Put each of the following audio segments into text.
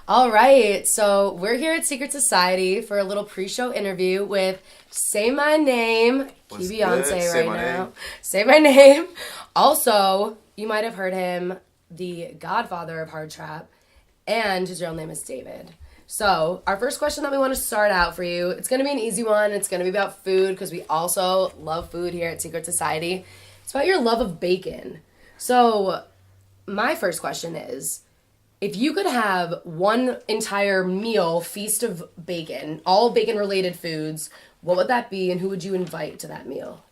All right, so we're here at Secret Society for a little pre-show interview with Say My Name, What's Key good? Beyonce Say right my now. name. Say My Name. Also, you might have heard him, the Godfather of Trap, and his real name is David. So, our first question that we want to start out for you, it's going to be an easy one. It's going to be about food because we also love food here at Secret Society. It's about your love of bacon. So, my first question is, if you could have one entire meal, feast of bacon, all bacon related foods, what would that be and who would you invite to that meal?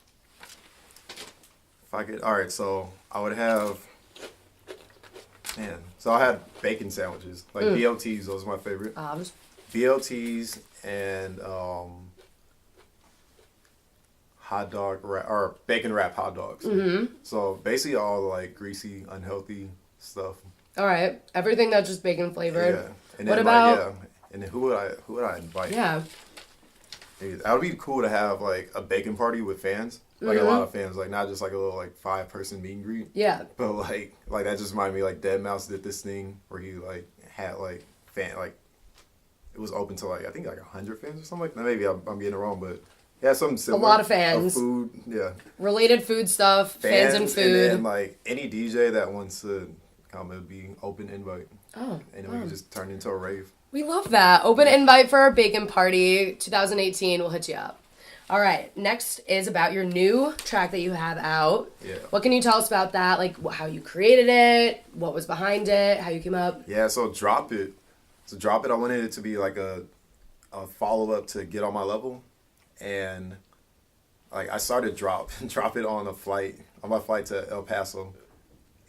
If I could, all right. So I would have, man. So I had bacon sandwiches, like BLTs. Those are my favorite. BLTs and hot dog or bacon wrap hot dogs. Mm-hmm. So basically all the like greasy, unhealthy stuff. All right, everything that's just bacon flavored. Yeah. And what then, about? Like, yeah. And then who would I invite? Yeah. That would be cool to have like a bacon party with fans, like a lot of fans, like not just like a little like 5-person meet and greet. Yeah. But like that just reminded me like Deadmau5 did this thing where he like had like it was open to like I think like 100 fans or something like that. Maybe I'm getting it wrong, but yeah, something similar. A lot of fans. Food, yeah. Related food stuff, fans and food. And then like any DJ that wants to come, it would be open invite. Oh. And then we could just turn it into a rave. We love that. Open invite for our bacon party 2018. We'll hit you up. All right. Next is about your new track that you have out. Yeah. What can you tell us about that? Like how you created it, what was behind it, how you came up? Yeah. So Drop It. I wanted it to be like a follow up to Get on My Level, and like I started Drop It on my flight to El Paso,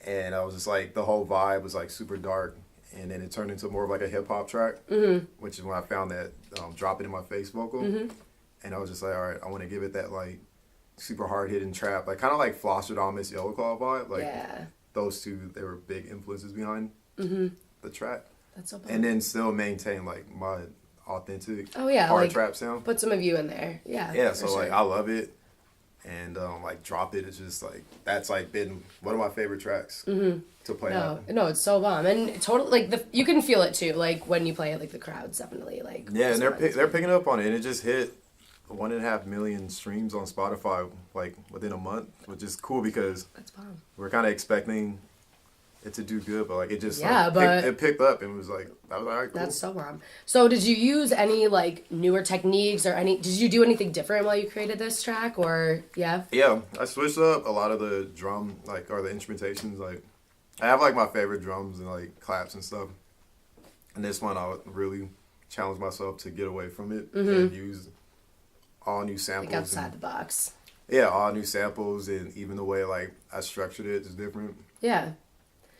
and I was just like the whole vibe was like super dark. And then it turned into more of like a hip hop track, which is when I found that Drop It in My Face vocal. And I was just like, all right, I want to give it that like super hard hitting trap, like kind of like Flossard Yellow Claw vibe. Like those two, they were big influences behind the track. That's so fun. And then still maintain like my authentic hard like, trap sound. Put some of you in there. Yeah. Yeah, so like I love it. And like Drop It is just like that's like been one of my favorite tracks to play. No, it's so bomb, and totally like you can feel it too. Like when you play it, like the crowd's definitely like and they're picking up on it, and it just hit 1.5 million streams on Spotify like within a month, which is cool because that's bomb. We're kind of expecting it to do good, but like it just it picked up and was like that was all right. Cool. That's so bomb. So did you use any like newer techniques or did you do anything different while you created this track or yeah? Yeah, I switched up a lot of the drum or the instrumentations. Like I have like my favorite drums and like claps and stuff, and this one I really challenged myself to get away from it and use all new samples. Like outside the box. Yeah, all new samples, and even the way like I structured it is different. Yeah.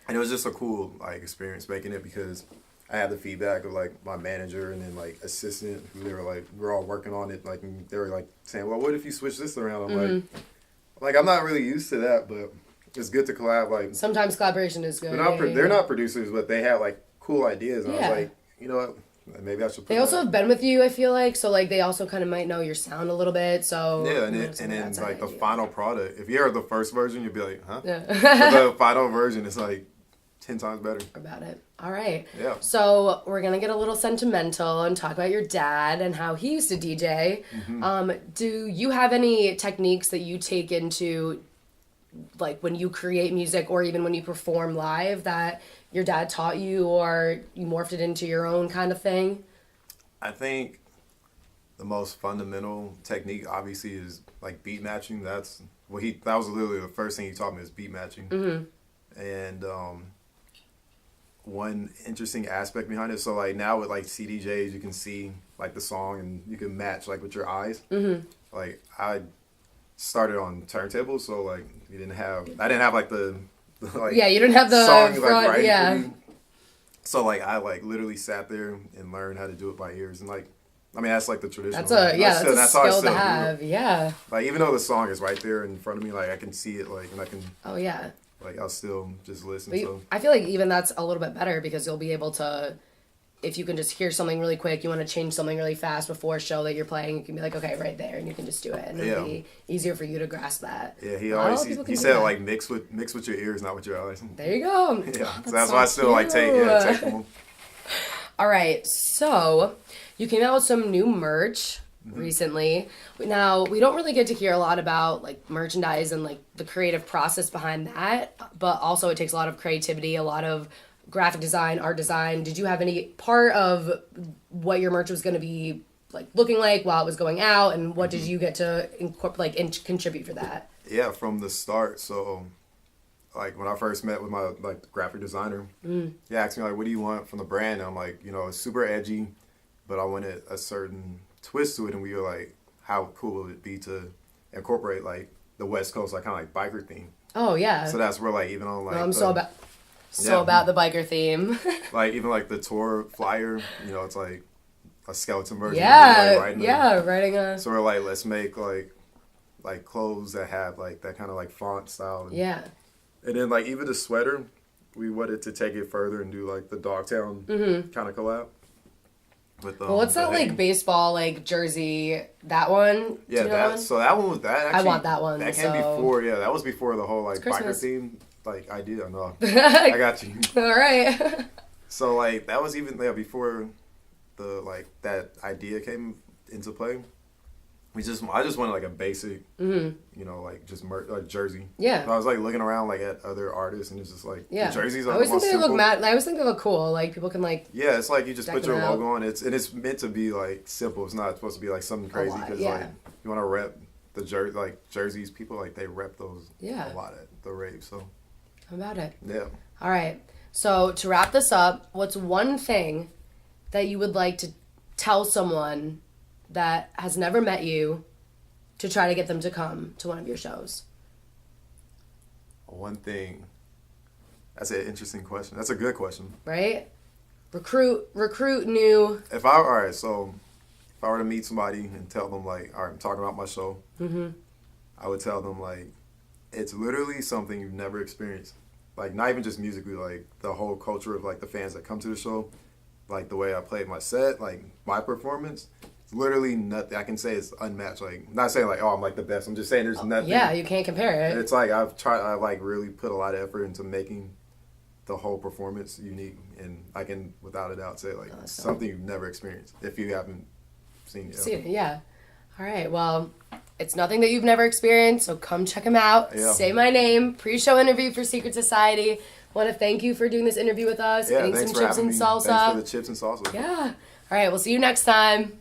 And it was just a cool like experience making it because I had the feedback of like my manager and then like assistant who they were like we're all working on it, like and they were like saying, well, what if you switch this around? I'm like I'm not really used to that, but it's good to collab. Like sometimes collaboration is good. They're not producers, but they have like cool ideas, and I was like, you know what? Maybe I should. They also have been with you, I feel like, so like they also kind of might know your sound a little bit. So yeah, and then like the final product. If you heard the first version, you'd be like, huh? Yeah. But the final version is like 10 times better. About it. All right. Yeah. So we're gonna get a little sentimental and talk about your dad and how he used to DJ. Do you have any techniques that you take into, like when you create music or even when you perform live that your dad taught you or you morphed it into your own kind of thing? I think the most fundamental technique obviously is like beat matching. That was literally the first thing he taught me is beat matching. And one interesting aspect behind it, so like now with like CDJs you can see like the song and you can match like with your eyes. Like I started on turntables, so like I didn't have like the like you didn't have the song front, like right. So like I like literally sat there and learned how to do it by ears, and like I mean that's like the traditional. That's a skill to have. Yeah. Like even though the song is right there in front of me, like I can see it, like and I can. Oh yeah. Like I'll still just listen. I feel like even that's a little bit better because you'll be able to, if you can just hear something really quick, you want to change something really fast before a show that you're playing, you can be like, okay, right there, and you can just do it, and it'll be easier for you to grasp that. Yeah, he said like mix with your ears, not with your eyes. There you go. Yeah, so that's why I still like take them. All right, so you came out with some new merch recently. Now, we don't really get to hear a lot about like merchandise and like the creative process behind that, but also it takes a lot of creativity, a lot of graphic design, art design. Did you have any part of what your merch was going to be like looking like while it was going out, and what did you get to incorporate contribute for that? Yeah, from the start. So, like when I first met with my like graphic designer, he asked me like, "What do you want from the brand?" And I'm like, it's super edgy, but I wanted a certain twist to it, and we were like, how cool would it be to incorporate like the West Coast, like kind of like biker theme. Oh yeah. So that's where like even on like I'm so about the biker theme. Like even like the tour flyer, it's like a skeleton version. Yeah, like, writing a. So we're like, let's make like clothes that have like that kind of like font style. Yeah. And then like even the sweater, we wanted to take it further and do like the Dogtown kind of collab. With, well, what's that like baseball like jersey? That one? Yeah, that one was that. Actually, I want that one. That came before. Yeah, that was before the whole like biker theme like idea. No, I got you. All right. So like that was even before the like that idea came into play. I just wanted like a basic, like just like jersey. Yeah. I was like looking around like at other artists, and it's just like the jerseys are I always the most think they simple. I always think they look cool. Like people can like. Yeah, it's like you just put your out. logo on it, and it's meant to be like simple. It's not supposed to be like something crazy because like you want to rep the jerseys. People like they rep those a lot at the rave. So. How about it? Yeah. All right. So to wrap this up, what's one thing that you would like to tell someone that has never met you to try to get them to come to one of your shows? One thing. That's an interesting question. That's a good question. Right? Recruit new. If I were to meet somebody and tell them like, all right, I'm talking about my show, I would tell them like, it's literally something you've never experienced. Like not even just musically, like the whole culture of like the fans that come to the show, like the way I played my set, like my performance. Literally nothing I can say is unmatched. Like not saying like I'm like the best. I'm just saying there's nothing. Yeah, you can't compare it. It's like I've like really put a lot of effort into making the whole performance unique, and I can without a doubt say like something you've never experienced if you haven't seen it. Yeah. All right. Well, it's nothing that you've never experienced, so come check them out. Yeah. Say My Name. Pre-show interview for Secret Society. Want to thank you for doing this interview with us. Yeah, Eating thanks some for chips having and me. salsa. Thanks for the chips and salsa. Yeah. All right. We'll see you next time.